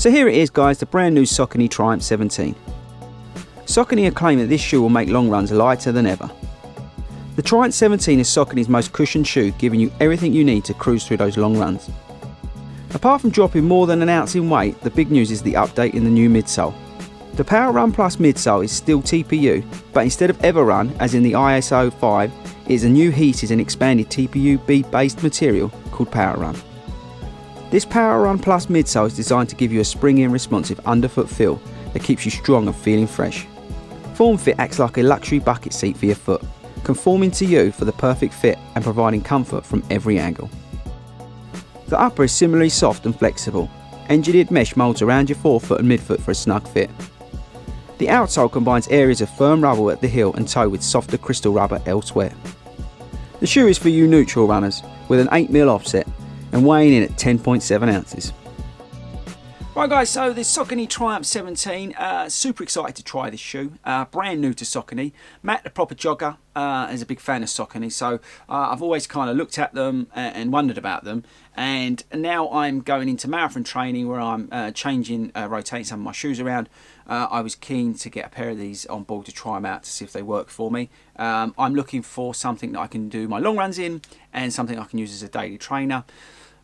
So here it is guys, the brand new Saucony Triumph 17. Saucony are claiming that this shoe will make long runs lighter than ever. The Triumph 17 is Saucony's most cushioned shoe, giving you everything you need to cruise through those long runs. Apart from dropping more than an ounce in weight, the big news is the update in the new midsole. The Power Run Plus midsole is still TPU, but instead of Everrun, as in the ISO 5, it is a new heated and expanded TPU bead-based material called Power Run. This Power Run Plus midsole is designed to give you a springy and responsive underfoot feel that keeps you strong and feeling fresh. Form Fit acts like a luxury bucket seat for your foot, conforming to you for the perfect fit and providing comfort from every angle. The upper is similarly soft and flexible. Engineered mesh moulds around your forefoot and midfoot for a snug fit. The outsole combines areas of firm rubber at the heel and toe with softer crystal rubber elsewhere. The shoe is for you neutral runners with an 8mm offset and weighing in at 10.7 ounces. Right guys, so the Saucony Triumph 17, super excited to try this shoe, brand new to Saucony. Matt, the proper jogger, is a big fan of Saucony, so I've always kind of looked at them and wondered about them, and now I'm going into marathon training where I'm rotating some of my shoes around. I was keen to get a pair of these on board to try them out to see if they work for me. I'm looking for something that I can do my long runs in and something I can use as a daily trainer.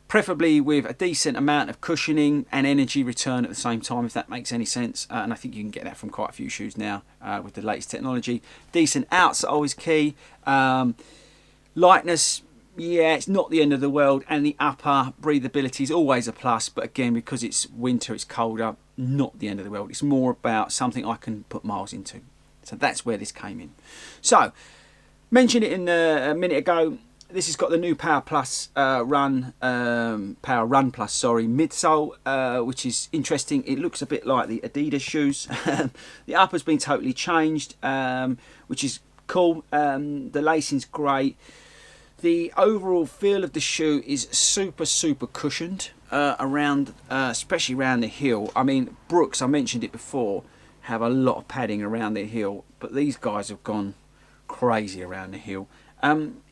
Preferably with a decent amount of cushioning and energy return at the same time, if that makes any sense. And I think you can get that from quite a few shoes now with the latest technology. Decent outsole is key. Lightness, yeah, it's not the end of the world. And the upper breathability is always a plus. But again, because it's winter, it's colder, not the end of the world. It's more about something I can put miles into. So that's where this came in. So, mentioned it in a minute ago. This has got the new Power Run Plus, midsole, which is interesting. It looks a bit like the Adidas shoes. The upper's been totally changed, which is cool. The lacing's great. The overall feel of the shoe is super cushioned around, especially around the heel. I mean, Brooks, I mentioned it before, have a lot of padding around their heel, but these guys have gone crazy around the heel.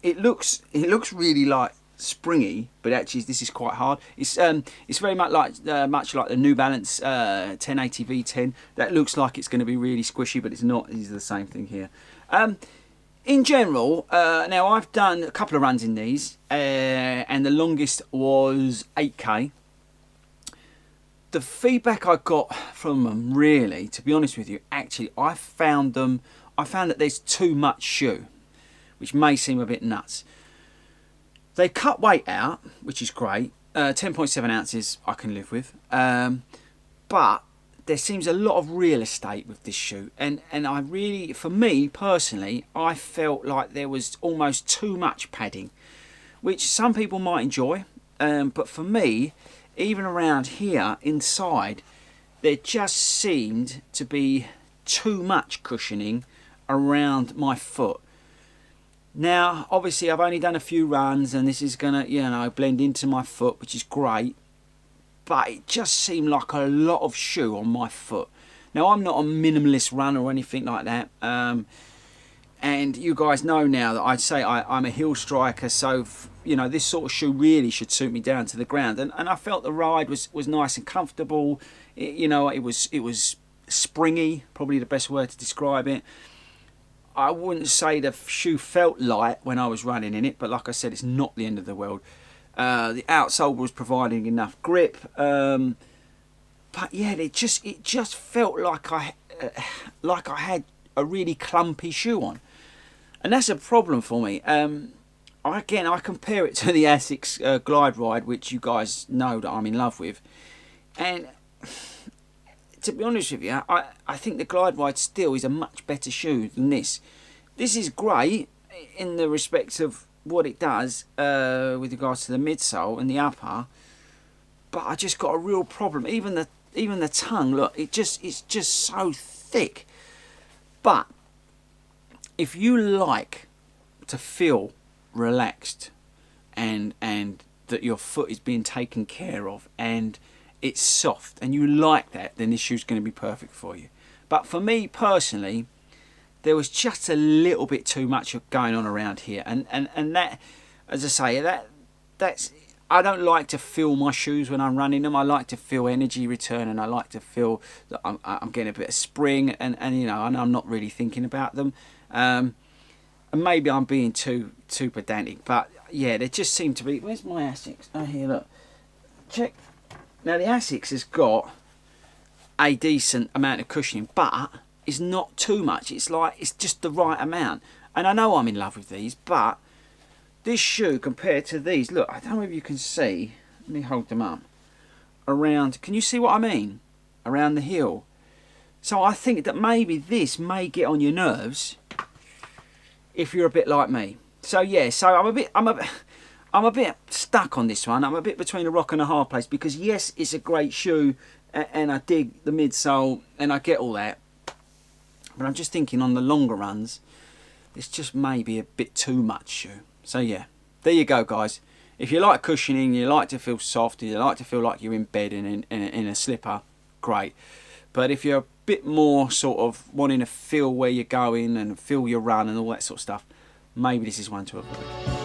It looks really like springy, but actually this is quite hard. It's very much like the New Balance 1080 V10. That looks like it's going to be really squishy, but it's not. These are the same thing here. In general, now I've done a couple of runs in these, and the longest was 8K. The feedback I got from them, really, to be honest with you, actually I found that there's too much shoe, which may seem a bit nuts. They cut weight out, which is great. 10.7 ounces I can live with. But there seems a lot of real estate with this shoe. And I really, for me personally, I felt like there was almost too much padding, which some people might enjoy. But for me, even around here, inside, there just seemed to be too much cushioning around my foot. Now, obviously, I've only done a few runs, and this is gonna, you know, blend into my foot, which is great. But it just seemed like a lot of shoe on my foot. Now, I'm not a minimalist runner or anything like that. And you guys know now that I'd say I'm a heel striker, so you know, this sort of shoe really should suit me down to the ground. And I felt the ride was nice and comfortable. You know, it was springy, probably the best word to describe it. I wouldn't say the shoe felt light when I was running in it, but like I said, it's not the end of the world. The outsole was providing enough grip, but yeah, it just felt like I had a really clumpy shoe on, and that's a problem for me. Again, I compare it to the Asics Glide Ride, which you guys know that I'm in love with, and to be honest with you, I think the Glide Ride still is a much better shoe than this. This is great in the respect of what it does with regards to the midsole and the upper, but I just got a real problem. Even the tongue, look, it's just so thick. But if you like to feel relaxed and that your foot is being taken care of and it's soft and you like that, then this shoe's going to be perfect for you. But for me personally, there was just a little bit too much going on around here, and that, as I say, that's I don't like to feel my shoes when I'm running them. I like to feel energy return, and I like to feel that I'm getting a bit of spring, and you know, and I'm not really thinking about them. And maybe I'm being too pedantic, but yeah, there just seem to be. Where's my Asics? Oh, here, look. Check. Now the Asics has got a decent amount of cushioning, but it's not too much. It's like, it's just the right amount. And I know I'm in love with these, but this shoe compared to these, look, I don't know if you can see. Let me hold them up. Around, can you see what I mean? Around the heel. So I think that maybe this may get on your nerves if you're a bit like me. So yeah, so I'm a bit stuck on this one. I'm a bit between a rock and a hard place, because yes, it's a great shoe, and I dig the midsole, and I get all that. But I'm just thinking on the longer runs, it's just maybe a bit too much shoe. So yeah, there you go, guys. If you like cushioning, you like to feel soft, you like to feel like you're in bed in a slipper, great. But if you're a bit more sort of wanting to feel where you're going and feel your run and all that sort of stuff, maybe this is one to avoid.